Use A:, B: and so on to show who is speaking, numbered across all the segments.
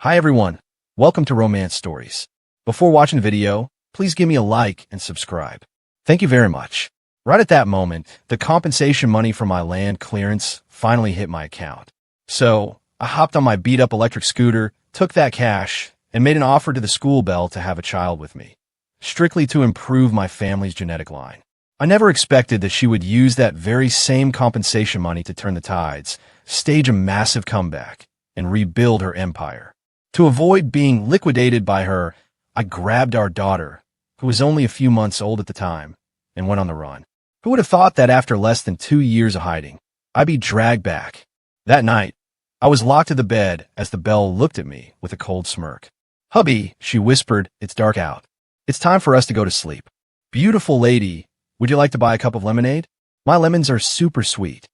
A: Hi everyone, welcome to Romance Stories. Before watching the video, please give me a like and subscribe. Thank you very much. Right at that moment, the compensation money for my land clearance finally hit my account. So, I hopped on my beat-up electric scooter, took that cash, and made an offer to the school belle to have a child with me, strictly to improve my family's genetic line. I never expected that she would use that very same compensation money to turn the tides, stage a massive comeback, and rebuild her empire. To avoid being liquidated by her, I grabbed our daughter, who was only a few months old at the time, and went on the run. Who would have thought that after less than 2 years of hiding, I'd be dragged back? That night, I was locked to the bed as the belle looked at me with a cold smirk. "Hubby," she whispered, "it's dark out. It's time for us to go to sleep. Beautiful lady, would you like to buy a cup of lemonade? My lemons are super sweet."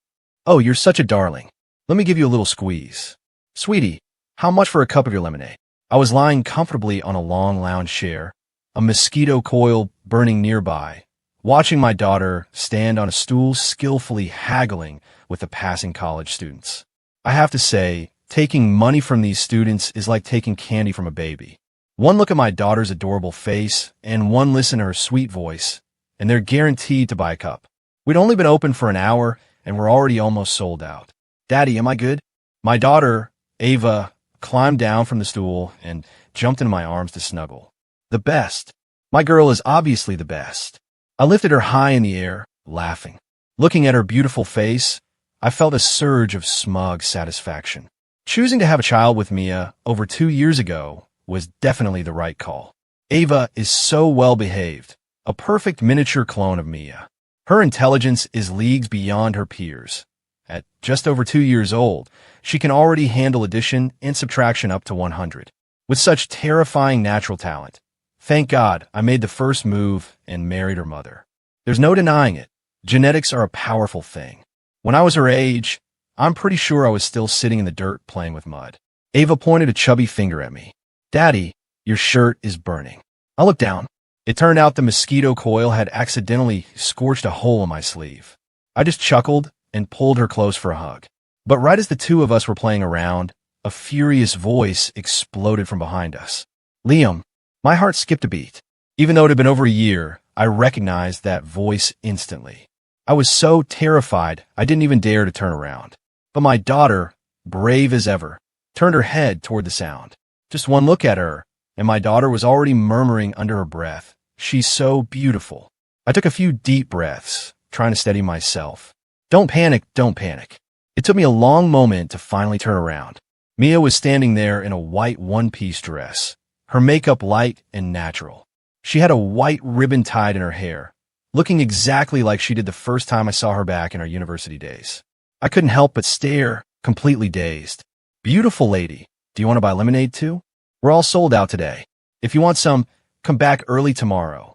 A: "Oh, you're such a darling. Let me give you a little squeeze." "Sweetie, how much for a cup of your lemonade?" I was lying comfortably on a long lounge chair, a mosquito coil burning nearby, watching my daughter stand on a stool skillfully haggling with the passing college students. I have to say, taking money from these students is like taking candy from a baby. One look at my daughter's adorable face and one listen to her sweet voice, and they're guaranteed to buy a cup. We'd only been open for an hour, and we're already almost sold out. "Daddy, am I good?" My daughter, Ava, climbed down from the stool and jumped into my arms to snuggle. "The best. My girl is obviously the best." I lifted her high in the air, laughing. Looking at her beautiful face, I felt a surge of smug satisfaction. Choosing to have a child with Mia over 2 years ago was definitely the right call. Ava is so well behaved, a perfect miniature clone of Mia. Her intelligence is leagues beyond her peers. At just over 2 years old, she can already handle addition and subtraction up to 100. With such terrifying natural talent, thank God I made the first move and married her mother. There's no denying it. Genetics are a powerful thing. When I was her age, I'm pretty sure I was still sitting in the dirt playing with mud. Ava pointed a chubby finger at me. "Daddy, your shirt is burning." I looked down. It turned out the mosquito coil had accidentally scorched a hole in my sleeve. I just chuckled and pulled her close for a hug. But right as the two of us were playing around, a furious voice exploded from behind us. "Liam." My heart skipped a beat. Even though it had been over a year, I recognized that voice instantly. I was so terrified I didn't even dare to turn around. But my daughter, brave as ever, turned her head toward the sound. Just one look at her, and my daughter was already murmuring under her breath, "She's so beautiful." I took a few deep breaths, trying to steady myself. Don't panic, don't panic. It took me a long moment to finally turn around. Mia was standing there in a white one-piece dress, her makeup light and natural. She had a white ribbon tied in her hair, looking exactly like she did the first time I saw her back in our university days. I couldn't help but stare, completely dazed. "Beautiful lady, do you want to buy lemonade too? We're all sold out today. If you want some, come back early tomorrow."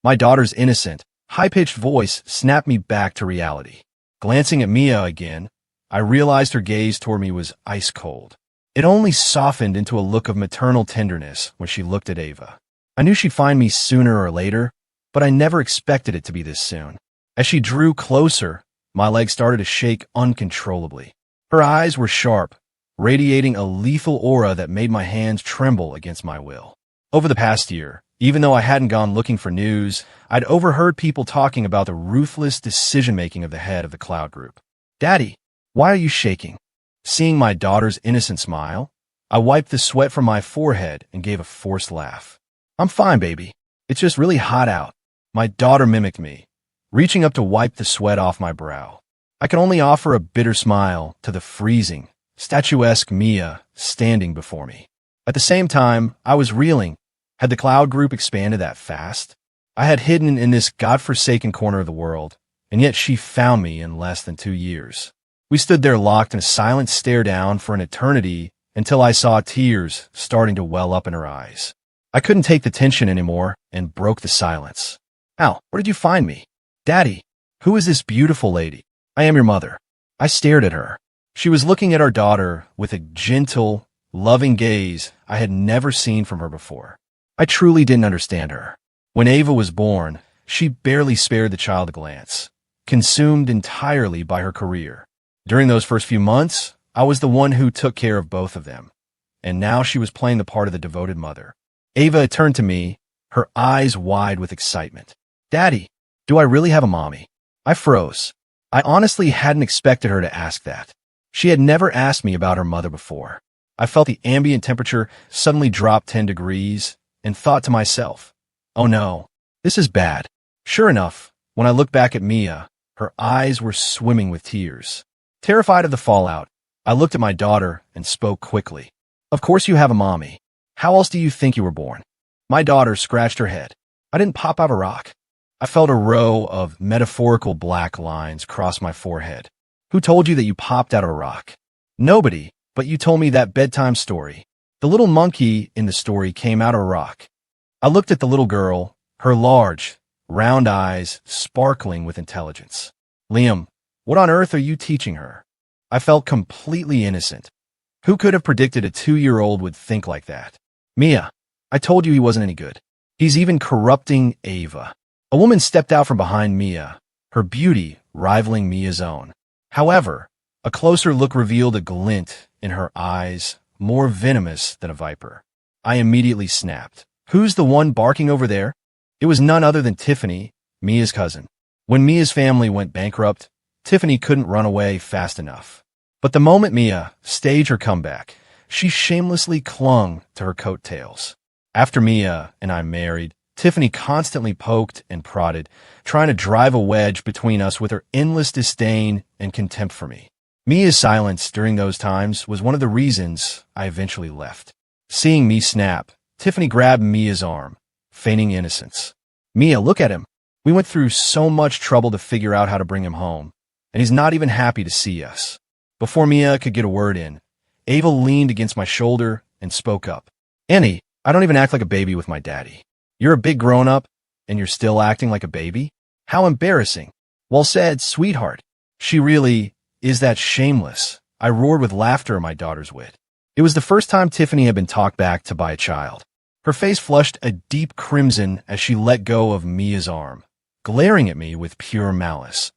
A: My daughter's innocent, high-pitched voice snapped me back to reality. Glancing at Mia again, I realized her gaze toward me was ice cold. It only softened into a look of maternal tenderness when she looked at Ava. I knew she'd find me sooner or later, but I never expected it to be this soon. As she drew closer, my legs started to shake uncontrollably. Her eyes were sharp, radiating a lethal aura that made my hands tremble against my will. Over the past year, even though I hadn't gone looking for news, I'd overheard people talking about the ruthless decision-making of the head of the Cloud Group. "Daddy, why are you shaking?" Seeing my daughter's innocent smile, I wiped the sweat from my forehead and gave a forced laugh. "I'm fine, baby. It's just really hot out." My daughter mimicked me, reaching up to wipe the sweat off my brow. I could only offer a bitter smile to the freezing, statuesque Mia standing before me. At the same time, I was reeling. Had the Cloud Group expanded that fast? I had hidden in this godforsaken corner of the world, and yet she found me in less than 2 years. We stood there locked in a silent stare down for an eternity until I saw tears starting to well up in her eyes. I couldn't take the tension anymore and broke the silence. "Al, where did you find me?" "Daddy, who is this beautiful lady?" "I am your mother." I stared at her. She was looking at our daughter with a gentle, loving gaze I had never seen from her before. I truly didn't understand her. When Ava was born, she barely spared the child a glance, consumed entirely by her career. During those first few months, I was the one who took care of both of them. and now she was playing the part of the devoted mother. Ava turned to me, her eyes wide with excitement. "Daddy, do I really have a mommy?" I froze. I honestly hadn't expected her to ask that. She had never asked me about her mother before. I felt the ambient temperature suddenly drop 10 degrees and thought to myself, oh no, this is bad. Sure enough, when I looked back at Mia, her eyes were swimming with tears. Terrified of the fallout, I looked at my daughter and spoke quickly. "Of course you have a mommy. How else do you think you were born?" My daughter scratched her head. "I didn't pop out a rock." I felt a row of metaphorical black lines cross my forehead. "Who told you that you popped out of a rock?" "Nobody, but you told me that bedtime story. The little monkey in the story came out of a rock." I looked at the little girl, her large, round eyes sparkling with intelligence. "Liam, what on earth are you teaching her?" I felt completely innocent. Who could have predicted a 2-year-old would think like that? "Mia, I told you he wasn't any good. He's even corrupting Ava." A woman stepped out from behind Mia, her beauty rivaling Mia's own. However, a closer look revealed a glint in her eyes, more venomous than a viper. I immediately snapped. "Who's the one barking over there?" It was none other than Tiffany, Mia's cousin. When Mia's family went bankrupt, Tiffany couldn't run away fast enough. But the moment Mia staged her comeback, she shamelessly clung to her coattails. After Mia and I married, Tiffany constantly poked and prodded, trying to drive a wedge between us with her endless disdain and contempt for me. Mia's silence during those times was one of the reasons I eventually left. Seeing me snap, Tiffany grabbed Mia's arm, feigning innocence. "Mia, look at him. We went through so much trouble to figure out how to bring him home, and he's not even happy to see us." Before Mia could get a word in, Ava leaned against my shoulder and spoke up. "Annie, I don't even act like a baby with my daddy. You're a big grown-up, and you're still acting like a baby? How embarrassing." "Well said, sweetheart. She really is that shameless." I roared with laughter at my daughter's wit. It was the first time Tiffany had been talked back to by a child. Her face flushed a deep crimson as she let go of Mia's arm, glaring at me with pure malice,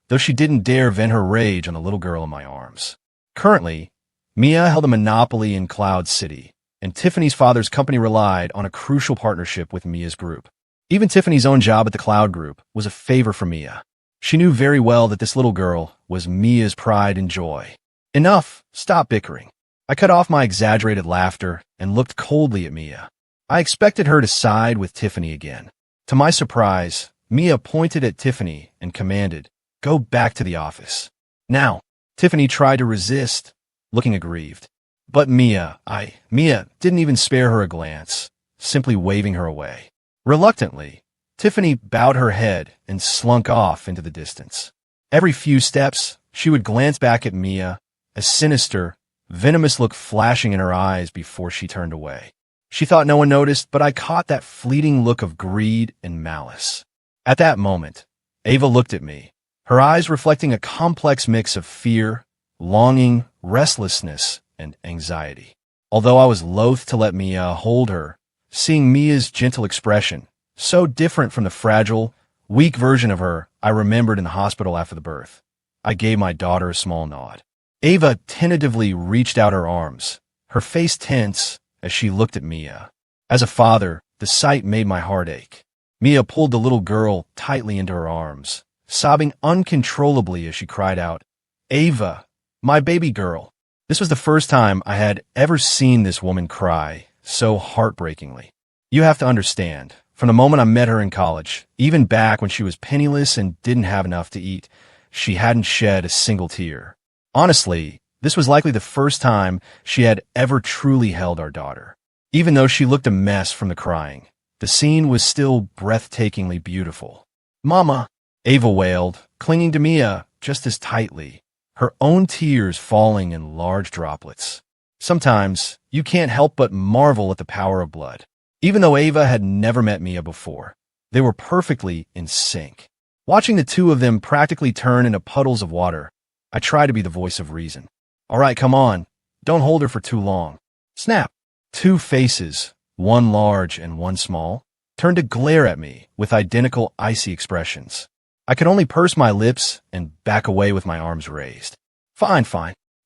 A: though she didn't dare vent her rage on the little girl in my arms. Currently, Mia held a monopoly in Cloud City, and Tiffany's father's company relied on a crucial partnership with Mia's group. Even Tiffany's own job at the Cloud Group was a favor for Mia. She knew very well that this little girl was Mia's pride and joy. "Enough, stop bickering." I cut off my exaggerated laughter and looked coldly at Mia. I expected her to side with Tiffany again. To my surprise, Mia pointed at Tiffany and commanded, "Go back to the office." "Now." Tiffany tried to resist, looking aggrieved. But Mia didn't even spare her a glance, simply waving her away. Reluctantly, Tiffany bowed her head and slunk off into the distance. Every few steps, she would glance back at Mia, a sinister, venomous look flashing in her eyes before she turned away. She thought no one noticed, but I caught that fleeting look of greed and malice. At that moment, Ava looked at me, her eyes reflecting a complex mix of fear, longing, restlessness, and anxiety. Although I was loath to let Mia hold her, seeing Mia's gentle expression, so different from the fragile, weak version of her I remembered in the hospital after the birth, I gave my daughter a small nod. Ava tentatively reached out her arms, her face tense as she looked at Mia. As a father, the sight made my heart ache. Mia pulled the little girl tightly into her arms, sobbing uncontrollably as she cried out, "Ava, my baby girl." This was the first time I had ever seen this woman cry so heartbreakingly. You have to understand, from the moment I met her in college, even back when she was penniless and didn't have enough to eat, she hadn't shed a single tear. Honestly, this was likely the first time she had ever truly held our daughter. Even though she looked a mess from the crying, the scene was still breathtakingly beautiful. "Mama," Ava wailed, clinging to Mia just as tightly, her own tears falling in large droplets. Sometimes, you can't help but marvel at the power of blood. Even though Ava had never met Mia before, they were perfectly in sync. Watching the two of them practically turn into puddles of water, I tried to be the voice of reason. "All right, come on. Don't hold her for too long." Snap! Two faces, one large and one small, turned to glare at me with identical icy expressions. I could only purse my lips and back away with my arms raised. Fine.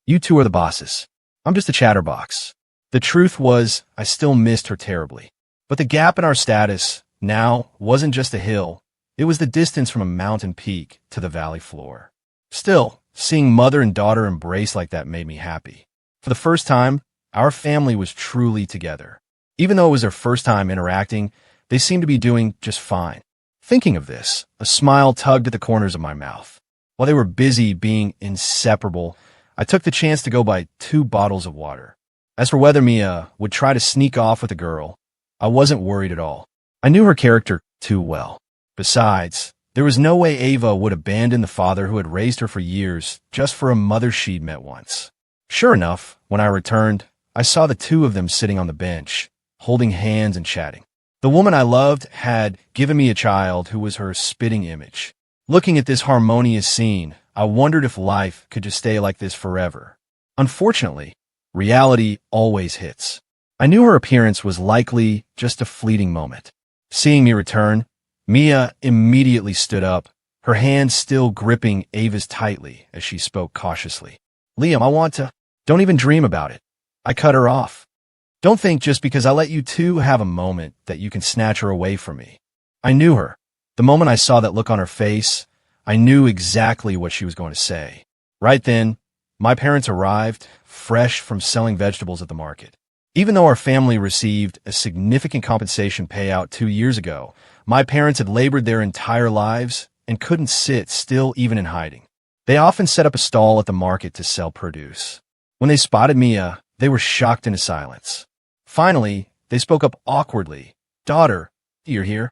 A: You two are the bosses. I'm just a chatterbox." The truth was, I still missed her terribly. But the gap in our status now wasn't just a hill. It was the distance from a mountain peak to the valley floor. Still, seeing mother and daughter embrace like that made me happy. For the first time, our family was truly together. Even though it was their first time interacting, they seemed to be doing just fine. Thinking of this, a smile tugged at the corners of my mouth. While they were busy being inseparable, I took the chance to go buy 2 bottles of water. As for whether Mia would try to sneak off with a girl, I wasn't worried at all. I knew her character too well. Besides, there was no way Ava would abandon the father who had raised her for years just for a mother she'd met once. Sure enough, when I returned, I saw the 2 of them sitting on the bench, holding hands and chatting. The woman I loved had given me a child who was her spitting image. Looking at this harmonious scene, I wondered if life could just stay like this forever. Unfortunately, reality always hits. I knew her appearance was likely just a fleeting moment. Seeing me return, Mia immediately stood up, her hand still gripping Ava's tightly as she spoke cautiously. Liam, I want to... Don't even dream about it. I cut her off. Don't think just because I let you 2 have a moment that you can snatch her away from me. I knew her. The moment I saw that look on her face, I knew exactly what she was going to say. Right then, my parents arrived, fresh from selling vegetables at the market. Even though our family received a significant compensation payout 2 years ago, my parents had labored their entire lives and couldn't sit still even in hiding. They often set up a stall at the market to sell produce. When they spotted Mia, they were shocked into silence. Finally, they spoke up awkwardly. Daughter, you're here?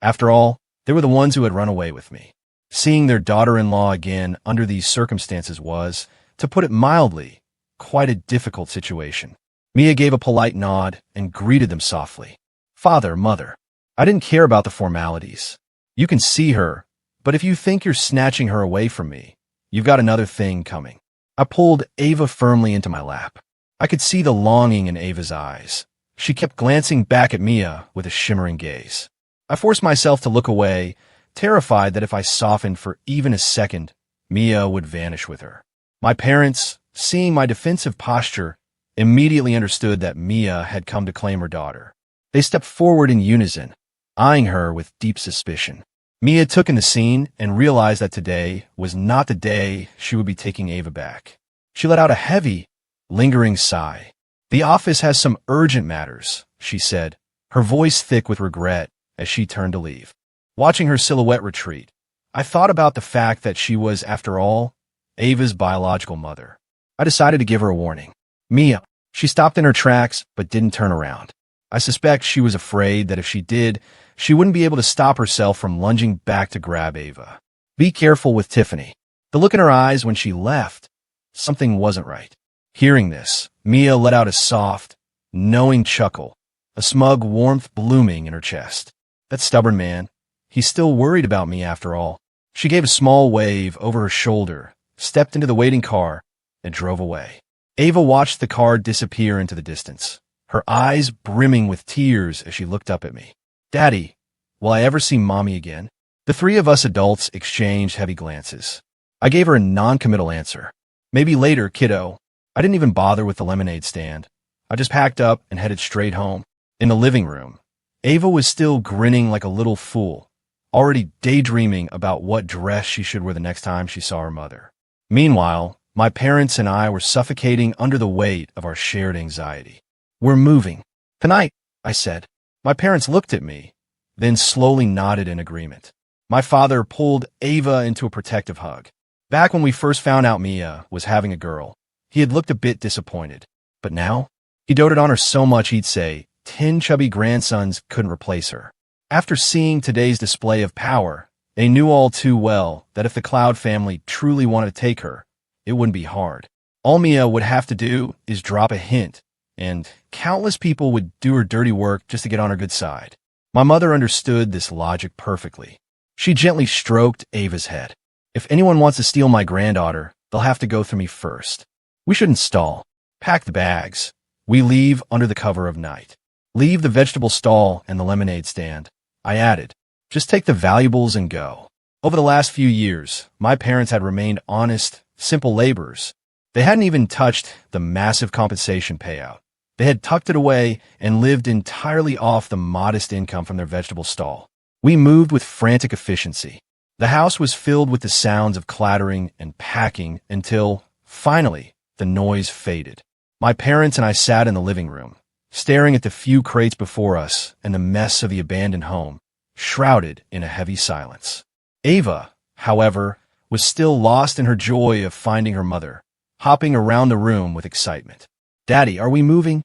A: After all, they were the ones who had run away with me. Seeing their daughter-in-law again under these circumstances was, to put it mildly, quite a difficult situation. Mia gave a polite nod and greeted them softly. Father, mother. I didn't care about the formalities. You can see her, but if you think you're snatching her away from me, you've got another thing coming. I pulled Ava firmly into my lap. I could see the longing in Ava's eyes. She kept glancing back at Mia with a shimmering gaze. I forced myself to look away, terrified that if I softened for even a second, Mia would vanish with her. My parents, seeing my defensive posture, immediately understood that Mia had come to claim her daughter. They stepped forward in unison, eyeing her with deep suspicion. Mia took in the scene and realized that today was not the day she would be taking Ava back. She let out a heavy, lingering sigh. The office has some urgent matters, she said, her voice thick with regret as she turned to leave. Watching her silhouette retreat, I thought about the fact that she was, after all, Ava's biological mother. I decided to give her a warning. Mia. She stopped in her tracks but didn't turn around. I suspect she was afraid that if she did, she wouldn't be able to stop herself from lunging back to grab Ava. Be careful with Tiffany. The look in her eyes when she left, something wasn't right. Hearing this, Mia let out a soft, knowing chuckle, a smug warmth blooming in her chest. That stubborn man, he's still worried about me after all. She gave a small wave over her shoulder, stepped into the waiting car, and drove away. Ava watched the car disappear into the distance, her eyes brimming with tears as she looked up at me. Daddy, will I ever see Mommy again? The 3 of us adults exchanged heavy glances. I gave her a non-committal answer. Maybe later, kiddo. I didn't even bother with the lemonade stand. I just packed up and headed straight home. In the living room, Ava was still grinning like a little fool, already daydreaming about what dress she should wear the next time she saw her mother. Meanwhile, my parents and I were suffocating under the weight of our shared anxiety. We're moving. Tonight, I said. My parents looked at me, then slowly nodded in agreement. My father pulled Ava into a protective hug. Back when we first found out Mia was having a girl, he had looked a bit disappointed. But now, he doted on her so much he'd say 10 chubby grandsons couldn't replace her. After seeing today's display of power, they knew all too well that if the Cloud family truly wanted to take her, it wouldn't be hard. All Mia would have to do is drop a hint, and countless people would do her dirty work just to get on her good side. My mother understood this logic perfectly. She gently stroked Ava's head. If anyone wants to steal my granddaughter, they'll have to go through me first. We shouldn't stall. Pack the bags. We leave under the cover of night. Leave the vegetable stall and the lemonade stand. I added, just take the valuables and go. Over the last few years, my parents had remained honest, simple laborers. They hadn't even touched the massive compensation payout. They had tucked it away and lived entirely off the modest income from their vegetable stall. We moved with frantic efficiency. The house was filled with the sounds of clattering and packing until, finally, the noise faded. My parents and I sat in the living room, staring at the few crates before us and the mess of the abandoned home, shrouded in a heavy silence. Ava, however, was still lost in her joy of finding her mother, hopping around the room with excitement. "Daddy, are we moving?"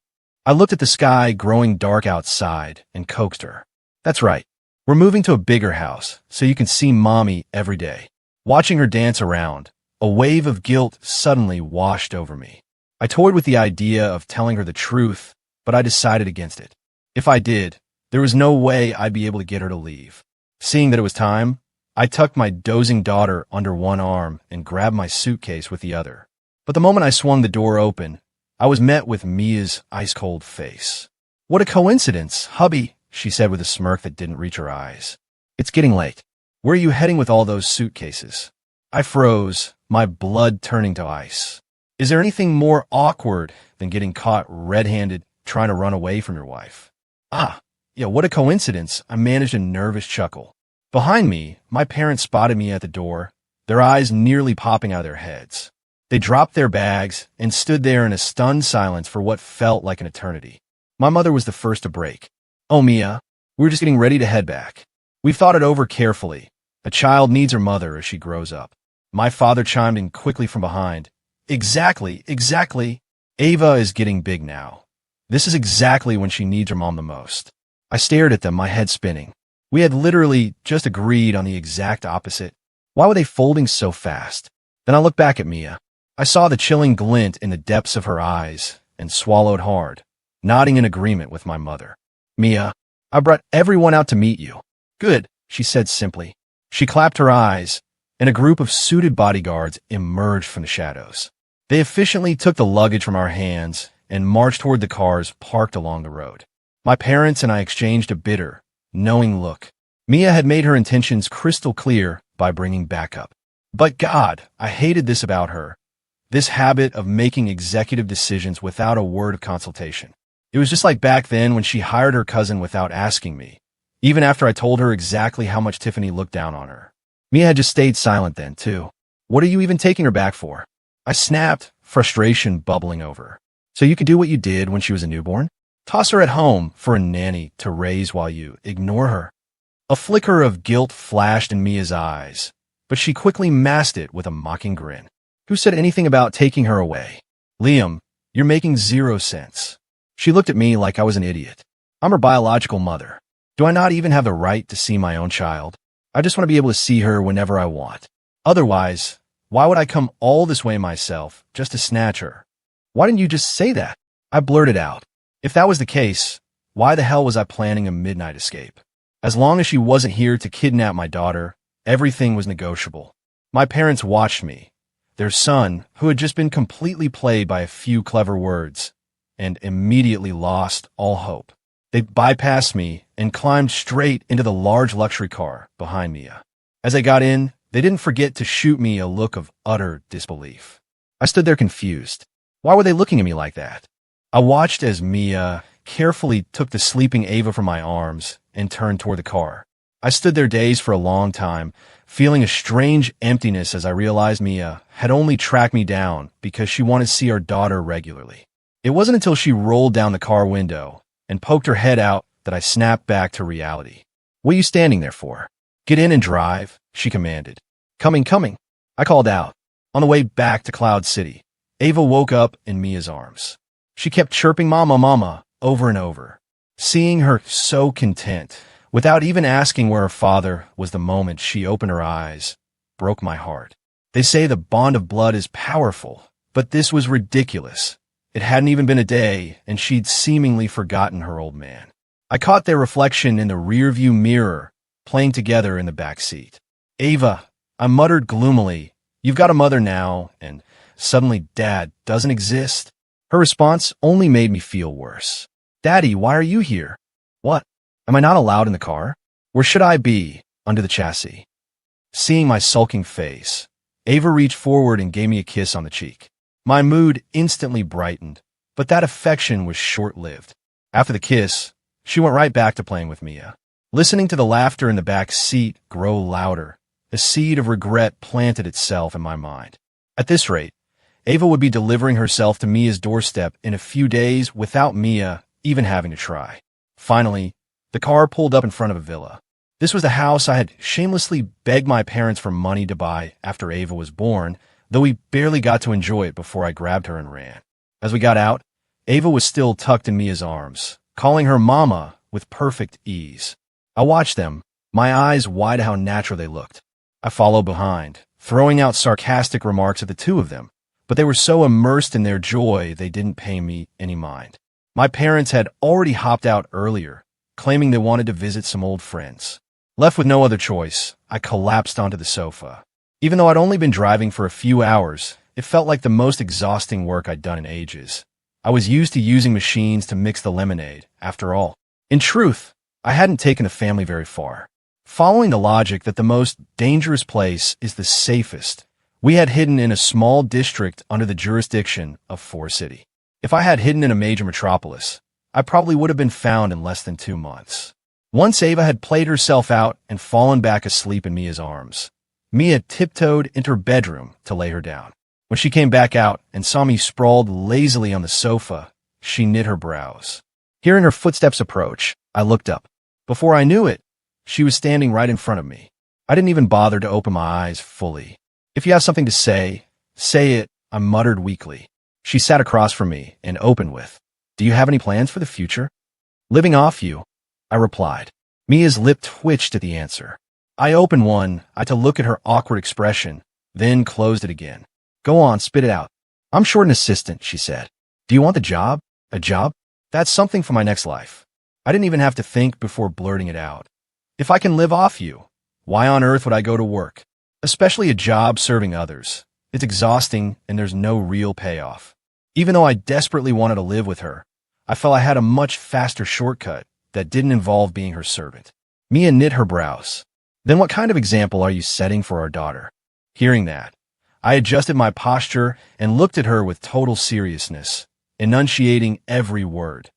A: I looked at the sky growing dark outside and coaxed her. "That's right. We're moving to a bigger house so you can see Mommy every day." Watching her dance around, a wave of guilt suddenly washed over me. I toyed with the idea of telling her the truth, but I decided against it. If I did, there was no way I'd be able to get her to leave. Seeing that it was time, I tucked my dozing daughter under one arm and grabbed my suitcase with the other. But the moment I swung the door open, I was met with Mia's ice-cold face. "What a coincidence, hubby," she said with a smirk that didn't reach her eyes. "It's getting late. Where are you heading with all those suitcases?" I froze, my blood turning to ice. Is there anything more awkward than getting caught red-handed trying to run away from your wife? Yeah, what a coincidence, I managed a nervous chuckle. Behind me, my parents spotted me at the door, their eyes nearly popping out of their heads. They dropped their bags and stood there in a stunned silence for what felt like an eternity. My mother was the first to break. "Oh, Mia, we're just getting ready to head back. We've thought it over carefully. A child needs her mother as she grows up." My father chimed in quickly from behind. Exactly. Ava is getting big now. This is exactly when she needs her mom the most." I stared at them, my head spinning. We had literally just agreed on the exact opposite. Why were they folding so fast? Then I looked back at Mia. I saw the chilling glint in the depths of her eyes and swallowed hard, nodding in agreement with my mother. "Mia, I brought everyone out to meet you." "Good," she said simply. She clapped her eyes, and a group of suited bodyguards emerged from the shadows. They efficiently took the luggage from our hands and marched toward the cars parked along the road. My parents and I exchanged a bitter, knowing look. Mia had made her intentions crystal clear by bringing backup. But God, I hated this about her. This habit of making executive decisions without a word of consultation. It was just like back then when she hired her cousin without asking me, even after I told her exactly how much Tiffany looked down on her. Mia had just stayed silent then, too. "What are you even taking her back for?" I snapped, frustration bubbling over. "So you could do what you did when she was a newborn? Toss her at home for a nanny to raise while you ignore her?" A flicker of guilt flashed in Mia's eyes, but she quickly masked it with a mocking grin. "Who said anything about taking her away? Liam, you're making zero sense." She looked at me like I was an idiot. I'm her biological mother. Do I not even have the right to see my own child? I just want to be able to see her whenever I want. Otherwise, why would I come all this way myself just to snatch her? "Why didn't you just say that?" I blurted out. If that was the case, why the hell was I planning a midnight escape? As long as she wasn't here to kidnap my daughter, everything was negotiable. My parents watched me, their son, who had just been completely played by a few clever words, and immediately lost all hope. They bypassed me and climbed straight into the large luxury car behind Mia. As I got in, they didn't forget to shoot me a look of utter disbelief. I stood there confused. Why were they looking at me like that? I watched as Mia carefully took the sleeping Ava from my arms and turned toward the car. I stood there dazed for a long time, feeling a strange emptiness as I realized Mia had only tracked me down because she wanted to see our daughter regularly. It wasn't until she rolled down the car window and poked her head out that I snapped back to reality. "What are you standing there for? Get in and drive," she commanded. Coming. I called out. On the way back to Cloud City, Ava woke up in Mia's arms. She kept chirping mama over and over. Seeing her so content, without even asking where her father was the moment she opened her eyes, broke my heart. They say the bond of blood is powerful, but this was ridiculous. It hadn't even been a day, and she'd seemingly forgotten her old man. I caught their reflection in the rearview mirror, playing together in the back seat. "Ava," I muttered gloomily, "you've got a mother now, and suddenly Dad doesn't exist." Her response only made me feel worse. "Daddy, why are you here?" "What? Am I not allowed in the car? Where should I be? Under the chassis?" Seeing my sulking face, Ava reached forward and gave me a kiss on the cheek. My mood instantly brightened, But that affection was short-lived. After the kiss, she went right back to playing with Mia. Listening to the laughter in the back seat grow louder, a seed of regret planted itself in my mind. At this rate, Ava would be delivering herself to Mia's doorstep in a few days without Mia even having to try. Finally, the car pulled up in front of a villa. This was the house I had shamelessly begged my parents for money to buy after Ava was born, though we barely got to enjoy it before I grabbed her and ran. As we got out, Ava was still tucked in Mia's arms, calling her mama with perfect ease. I watched them, my eyes wide at how natural they looked. I followed behind, throwing out sarcastic remarks at the two of them, but they were so immersed in their joy they didn't pay me any mind. My parents had already hopped out earlier, claiming they wanted to visit some old friends. Left with no other choice, I collapsed onto the sofa. Even though I'd only been driving for a few hours, it felt like the most exhausting work I'd done in ages. I was used to using machines to mix the lemonade, after all. In truth, I hadn't taken the family very far. Following the logic that the most dangerous place is the safest, we had hidden in a small district under the jurisdiction of Forest City. If I had hidden in a major metropolis, I probably would have been found in less than 2 months. Once Ava had played herself out and fallen back asleep in Mia's arms, Mia tiptoed into her bedroom to lay her down. When she came back out and saw me sprawled lazily on the sofa, she knit her brows. Hearing her footsteps approach, I looked up. Before I knew it, she was standing right in front of me. I didn't even bother to open my eyes fully. "If you have something to say it," I muttered weakly. She sat across from me and opened with, "Do you have any plans for the future?" "Living off you," I replied. Mia's lip twitched at the answer. I opened one, I had to look at her awkward expression, then closed it again. "Go on, spit it out." "I'm short an assistant," she said. "Do you want the job?" "A job? That's something for my next life." I didn't even have to think before blurting it out. "If I can live off you, why on earth would I go to work? Especially a job serving others. It's exhausting and there's no real payoff." Even though I desperately wanted to live with her, I felt I had a much faster shortcut that didn't involve being her servant. Mia knit her brows. "Then what kind of example are you setting for our daughter?" Hearing that, I adjusted my posture and looked at her with total seriousness, enunciating every word.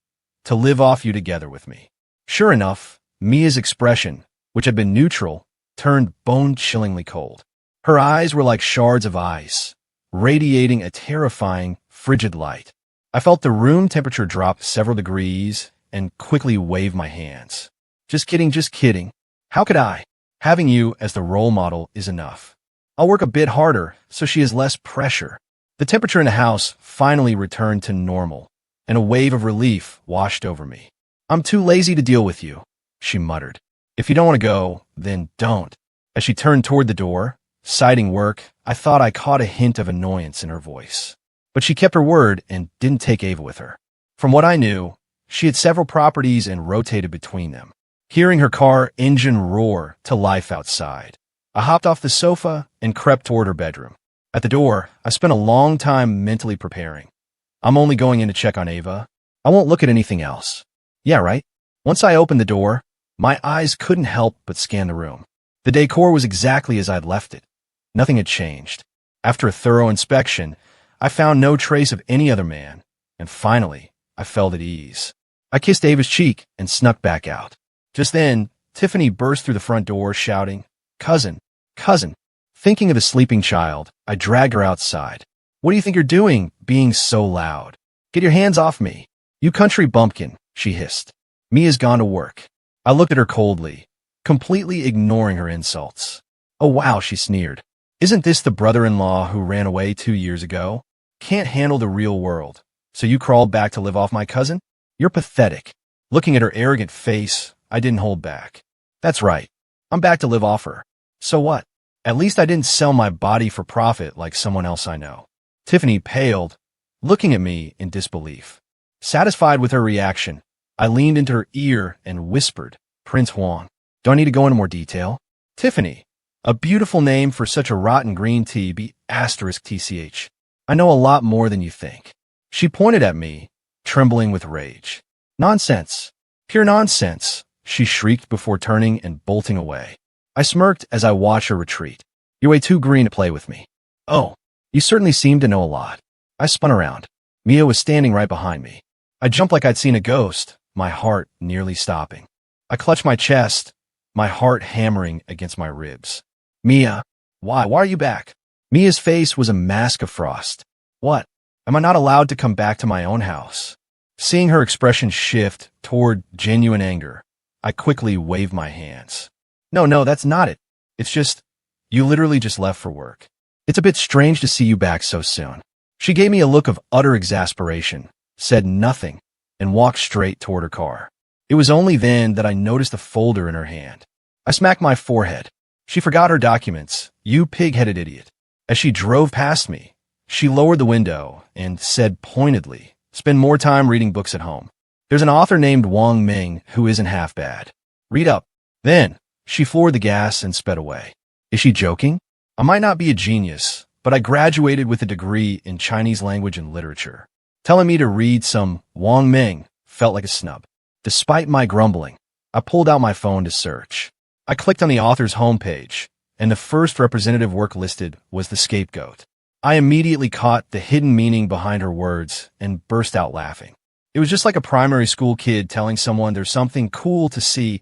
A: "To live off you together with me." Sure enough, Mia's expression, which had been neutral, turned bone-chillingly cold. Her eyes were like shards of ice, radiating a terrifying, frigid light. I felt the room temperature drop several degrees and quickly waved my hands. Just kidding. How could I? Having you as the role model is enough. I'll work a bit harder so she has less pressure." The temperature in the house finally returned to normal, and a wave of relief washed over me. "I'm too lazy to deal with you," she muttered. "If you don't want to go, then don't." As she turned toward the door, citing work, I thought I caught a hint of annoyance in her voice. But she kept her word and didn't take Ava with her. From what I knew, she had several properties and rotated between them. Hearing her car engine roar to life outside, I hopped off the sofa and crept toward her bedroom. At the door, I spent a long time mentally preparing. I'm only going in to check on Ava. I won't look at anything else. Yeah, right? Once I opened the door, my eyes couldn't help but scan the room. The decor was exactly as I'd left it. Nothing had changed. After a thorough inspection, I found no trace of any other man, and finally, I felt at ease. I kissed Ava's cheek and snuck back out. Just then, Tiffany burst through the front door, shouting, Cousin. Thinking of the sleeping child, I dragged her outside. "What do you think you're doing, being so loud? Get your hands off me. You country bumpkin," she hissed. "Mia's gone to work." I looked at her coldly, completely ignoring her insults. "Oh wow," she sneered. "Isn't this the brother-in-law who ran away 2 years ago? Can't handle the real world, so you crawled back to live off my cousin? You're pathetic." Looking at her arrogant face, I didn't hold back. "That's right. I'm back to live off her. So what? At least I didn't sell my body for profit like someone else I know." Tiffany paled, looking at me in disbelief. Satisfied with her reaction, I leaned into her ear and whispered, "Prince Huang. Do I need to go into more detail?" "Tiffany, a beautiful name for such a rotten green tea be *TCH. I know a lot more than you think." She pointed at me, trembling with rage. "Nonsense. Pure nonsense," she shrieked before turning and bolting away. I smirked as I watched her retreat. "You're way too green to play with me." "Oh, you certainly seem to know a lot." I spun around. Mia was standing right behind me. I jumped like I'd seen a ghost, my heart nearly stopping. I clutched my chest, my heart hammering against my ribs. Mia, why are you back? Mia's face was a mask of frost. What? Am I not allowed to come back to my own house? Seeing her expression shift toward genuine anger, I quickly waved my hands. No, that's not it. It's just, you literally just left for work. It's a bit strange to see you back so soon. She gave me a look of utter exasperation, said nothing, and walked straight toward her car. It was only then that I noticed the folder in her hand. I smacked my forehead. She forgot her documents, you pig-headed idiot. As she drove past me, she lowered the window and said pointedly, spend more time reading books at home. There's an author named Wang Ming who isn't half bad. Read up. Then, she floored the gas and sped away. Is she joking? I might not be a genius, but I graduated with a degree in Chinese language and literature. Telling me to read some Wang Ming felt like a snub. Despite my grumbling, I pulled out my phone to search. I clicked on the author's homepage, and the first representative work listed was The Scapegoat. I immediately caught the hidden meaning behind her words and burst out laughing. It was just like a primary school kid telling someone there's something cool to see,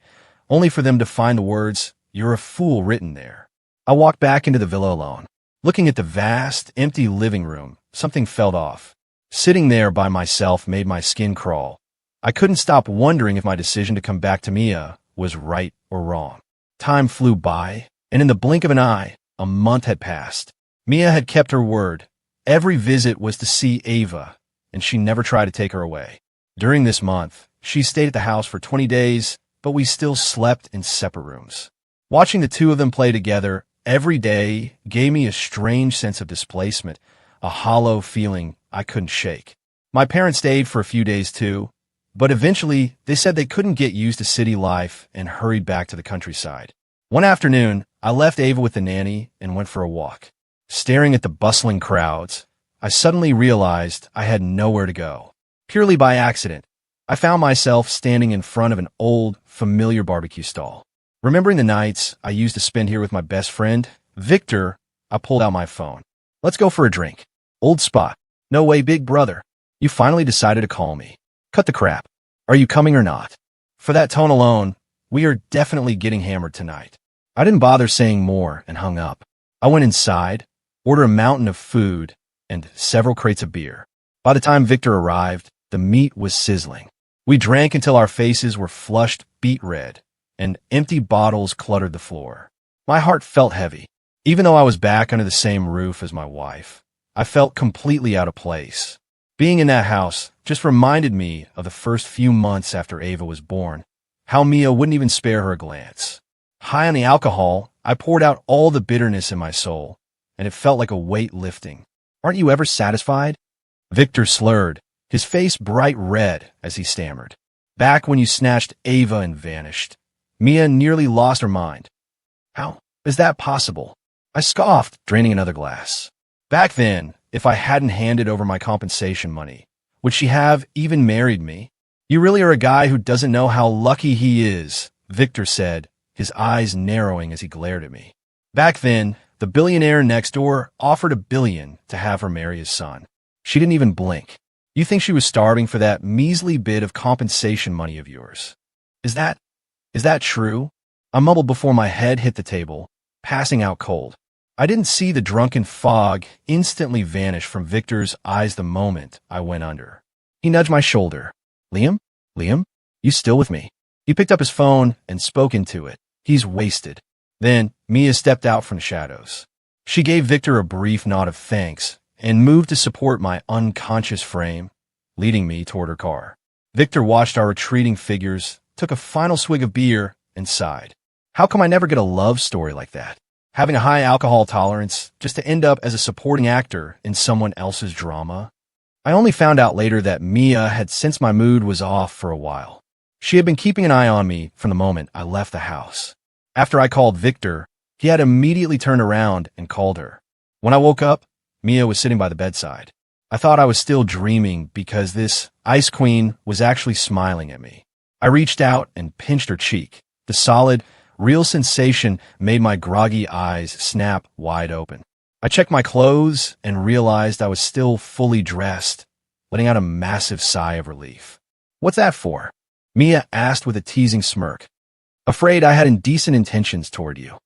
A: only for them to find the words, "You're a fool," written there. I walked back into the villa alone. Looking at the vast, empty living room, something felt off. Sitting there by myself made my skin crawl. I couldn't stop wondering if my decision to come back to Mia was right or wrong. Time flew by, and in the blink of an eye, a month had passed. Mia had kept her word. Every visit was to see Ava, and she never tried to take her away. During this month, she stayed at the house for 20 days, but we still slept in separate rooms. Watching the two of them play together every day gave me a strange sense of displacement, a hollow feeling I couldn't shake. My parents stayed for a few days too, but eventually they said they couldn't get used to city life and hurried back to the countryside. One afternoon, I left Ava with the nanny and went for a walk. Staring at the bustling crowds, I suddenly realized I had nowhere to go. Purely by accident, I found myself standing in front of an old, familiar barbecue stall. Remembering the nights I used to spend here with my best friend, Victor, I pulled out my phone. Let's go for a drink. Old spot. No way, big brother. You finally decided to call me. Cut the crap. Are you coming or not? For that tone alone, we are definitely getting hammered tonight. I didn't bother saying more and hung up. I went inside, ordered a mountain of food, and several crates of beer. By the time Victor arrived, the meat was sizzling. We drank until our faces were flushed beet red, and empty bottles cluttered the floor. My heart felt heavy. Even though I was back under the same roof as my wife, I felt completely out of place. Being in that house just reminded me of the first few months after Ava was born, how Mia wouldn't even spare her a glance. High on the alcohol, I poured out all the bitterness in my soul, and it felt like a weight lifting. Aren't you ever satisfied? Victor slurred, his face bright red as he stammered. Back when you snatched Ava and vanished. Mia nearly lost her mind. How is that possible? I scoffed, draining another glass. Back then, if I hadn't handed over my compensation money, would she have even married me? You really are a guy who doesn't know how lucky he is, Victor said, his eyes narrowing as he glared at me. Back then, the billionaire next door offered $1 billion to have her marry his son. She didn't even blink. You think she was starving for that measly bit of compensation money of yours? Is that true? I mumbled before my head hit the table, passing out cold. I didn't see the drunken fog instantly vanish from Victor's eyes the moment I went under. He nudged my shoulder. Liam? You still with me? He picked up his phone and spoke into it. He's wasted. Then Mia stepped out from the shadows. She gave Victor a brief nod of thanks and moved to support my unconscious frame, leading me toward her car. Victor watched our retreating figures, took a final swig of beer, and sighed. How come I never get a love story like that? Having a high alcohol tolerance just to end up as a supporting actor in someone else's drama? I only found out later that Mia had sensed my mood was off for a while. She had been keeping an eye on me from the moment I left the house. After I called Victor, he had immediately turned around and called her. When I woke up, Mia was sitting by the bedside. I thought I was still dreaming because this ice queen was actually smiling at me. I reached out and pinched her cheek. The solid, real sensation made my groggy eyes snap wide open. I checked my clothes and realized I was still fully dressed, letting out a massive sigh of relief. "What's that for?" Mia asked with a teasing smirk. "Afraid I had indecent intentions toward you."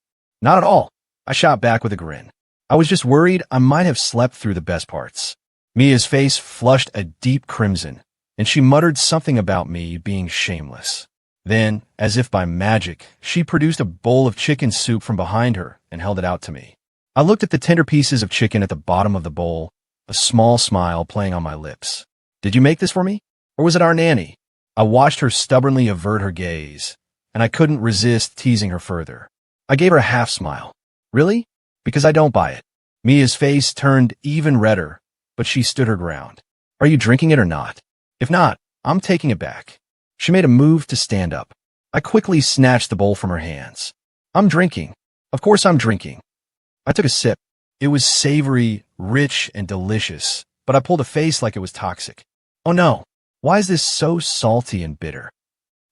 A: "Not at all," I shot back with a grin. "I was just worried I might have slept through the best parts." Mia's face flushed a deep crimson, and she muttered something about me being shameless. Then, as if by magic, she produced a bowl of chicken soup from behind her and held it out to me. I looked at the tender pieces of chicken at the bottom of the bowl, a small smile playing on my lips. "Did you make this for me? Or was it our nanny?" I watched her stubbornly avert her gaze, and I couldn't resist teasing her further. I gave her a half smile. "Really? Because I don't buy it." Mia's face turned even redder, but she stood her ground. "Are you drinking it or not? If not, I'm taking it back." She made a move to stand up. I quickly snatched the bowl from her hands. "I'm drinking. Of course I'm drinking." I took a sip. It was savory, rich, and delicious, but I pulled a face like it was toxic. "Oh no, why is this so salty and bitter?"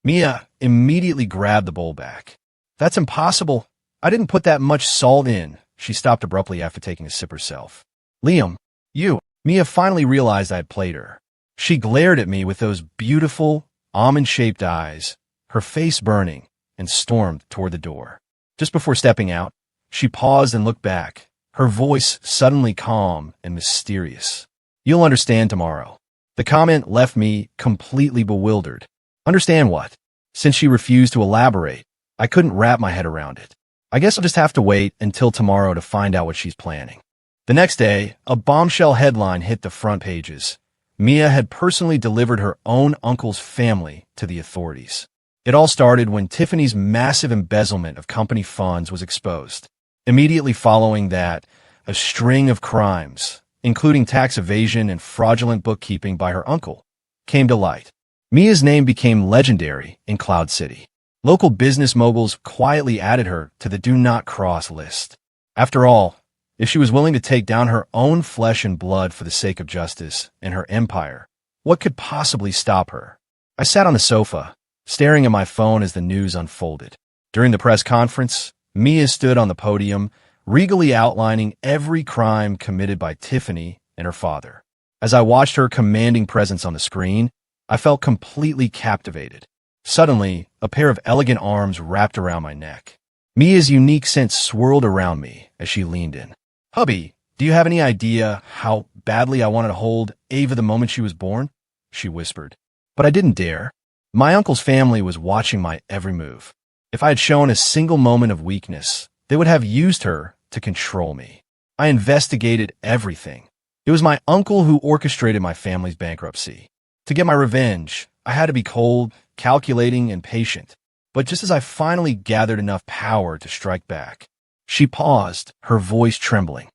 A: Mia immediately grabbed the bowl back. "That's impossible. I didn't put that much salt in." She stopped abruptly after taking a sip herself. "Liam, you." Mia finally realized I had played her. She glared at me with those beautiful, almond-shaped eyes, her face burning, and stormed toward the door. Just before stepping out, she paused and looked back, her voice suddenly calm and mysterious. "You'll understand tomorrow." The comment left me completely bewildered. Understand what? Since she refused to elaborate, I couldn't wrap my head around it. I guess I'll just have to wait until tomorrow to find out what she's planning. The next day, a bombshell headline hit the front pages. Mia had personally delivered her own uncle's family to the authorities. It all started when Tiffany's massive embezzlement of company funds was exposed. Immediately following that, a string of crimes, including tax evasion and fraudulent bookkeeping by her uncle, came to light. Mia's name became legendary in Cloud City. Local business moguls quietly added her to the Do Not Cross list. After all, if she was willing to take down her own flesh and blood for the sake of justice and her empire, what could possibly stop her? I sat on the sofa, staring at my phone as the news unfolded. During the press conference, Mia stood on the podium, regally outlining every crime committed by Tiffany and her father. As I watched her commanding presence on the screen, I felt completely captivated. Suddenly, a pair of elegant arms wrapped around my neck. Mia's unique scent swirled around me as she leaned in. "Hubby, do you have any idea how badly I wanted to hold Ava the moment she was born?" she whispered. But I didn't dare. My uncle's family was watching my every move. If I had shown a single moment of weakness, they would have used her to control me. I investigated everything. It was my uncle who orchestrated my family's bankruptcy. To get my revenge, I had to be cold, calculating, and patient. But just as I finally gathered enough power to strike back, she paused, her voice trembling.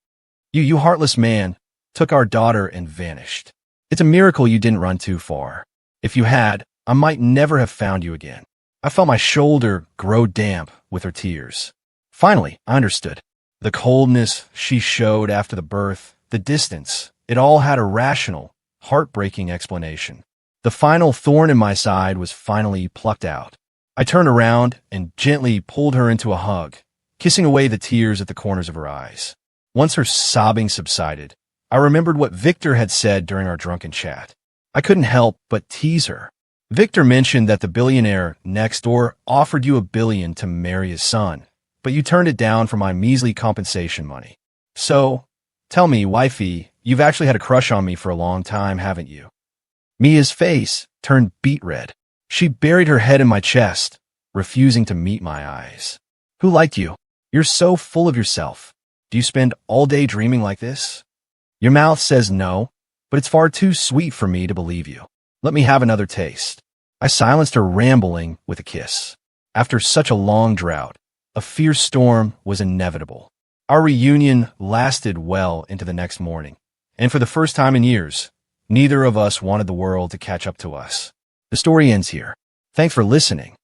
A: You heartless man, took our daughter and vanished. It's a miracle you didn't run too far. If you had, I might never have found you again." I felt my shoulder grow damp with her tears. Finally, I understood. The coldness she showed after the birth, the distance, it all had a rational, heartbreaking explanation. The final thorn in my side was finally plucked out. I turned around and gently pulled her into a hug, kissing away the tears at the corners of her eyes. Once her sobbing subsided, I remembered what Victor had said during our drunken chat. I couldn't help but tease her. Victor mentioned that the billionaire next door offered you $1 billion to marry his son, but you turned it down for my measly compensation money. So, tell me, wifey, you've actually had a crush on me for a long time, haven't you? Mia's face turned beet red. She buried her head in my chest, refusing to meet my eyes. Who liked you? You're so full of yourself. Do you spend all day dreaming like this? Your mouth says no, but it's far too sweet for me to believe you. Let me have another taste. I silenced her rambling with a kiss. After such a long drought, a fierce storm was inevitable. Our reunion lasted well into the next morning, and for the first time in years, neither of us wanted the world to catch up to us. The story ends here. Thanks for listening.